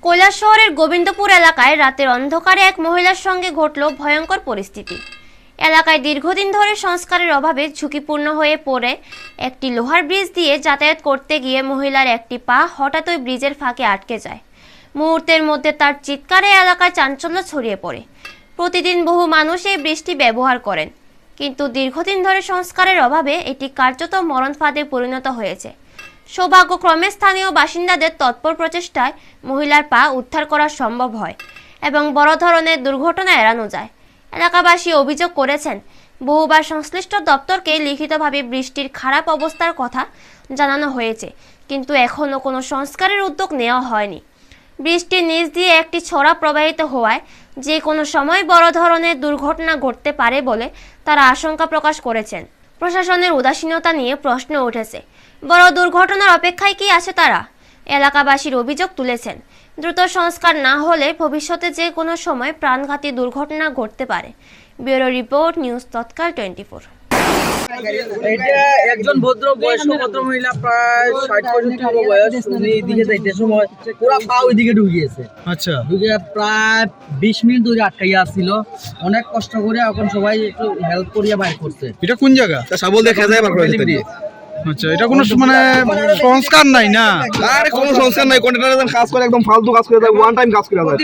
কৈলাসহরের গোবিন্দপুর এলাকায় রাতের অন্ধকারে এক মহিলার সঙ্গে ঘটল ভয়ঙ্কর পরিস্থিতি। এলাকায় দীর্ঘদিন ধরে সংস্কারের অভাবে ঝুঁকিপূর্ণ হয়ে পড়ে একটি লোহার ব্রিজ দিয়ে যাতায়াত করতে গিয়ে মহিলার একটি পা হঠাৎই ব্রিজের ফাঁকে আটকে যায়। মুহূর্তের মধ্যে তার চিৎকারে এলাকায় চাঞ্চল্য ছড়িয়ে পড়ে। প্রতিদিন বহু মানুষ এই ব্রিজটি ব্যবহার করেন, কিন্তু দীর্ঘদিন ধরে সংস্কারের অভাবে এটি কার্যত মরণ ফাঁদে পরিণত হয়েছে। সৌভাগ্যক্রমে স্থানীয় বাসিন্দাদের তৎপর প্রচেষ্টায় মহিলার পা উদ্ধার করা সম্ভব হয় এবং বড় ধরনের দুর্ঘটনা এড়ানো যায়। এলাকাবাসী অভিযোগ করেছেন, বহুবার সংশ্লিষ্ট দপ্তরকে লিখিতভাবে বৃষ্টির খারাপ অবস্থার কথা জানানো হয়েছে, কিন্তু এখনও কোনো সংস্কারের উদ্যোগ নেওয়া হয়নি। বৃষ্টির নিচ দিয়ে একটি ছড়া প্রবাহিত হওয়ায় যে কোনো সময় বড় ধরনের দুর্ঘটনা ঘটতে পারে বলে তারা আশঙ্কা প্রকাশ করেছেন। প্রশাসনের উদাসীনতা নিয়ে প্রশ্ন উঠেছে, বড় দুর্ঘটনার অপেক্ষায় কি আছে তারা? এলাকাবাসীর অভিযোগ তুলেছেন, দ্রুত সংস্কার না হলে ভবিষ্যতে যে কোনো সময় প্রাণঘাতী দুর্ঘটনা ঘটতে পারে। ব্যুরো রিপোর্ট, নিউজ তৎকাল 24। এটা একজন বয়স্ক ভদ্র মহিলা, প্রায় 60-65 বয়স। উনি এদিকে যাইতে সময় পুরা পা ওইদিকে ঢুকিয়েছে। আচ্ছা, ঢুকে প্রায় 20 মিনিট ধরে আটকাইয়া ছিল। অনেক কষ্ট করে এখন সবাই একটু হেল্প করিয়া বাইর করছে। এটা কোন জায়গা? সাবল দেখে যায় বার করে দিতে। আচ্ছা, এটা কোনো মানে সংস্কার নাই না? আরে কোনো সংস্কার নাই, কন্ট্রাক্টর কাজ করে একদম ফালতু কাজ করে দেয়, ওয়ান টাইম কাজ করে দেয়।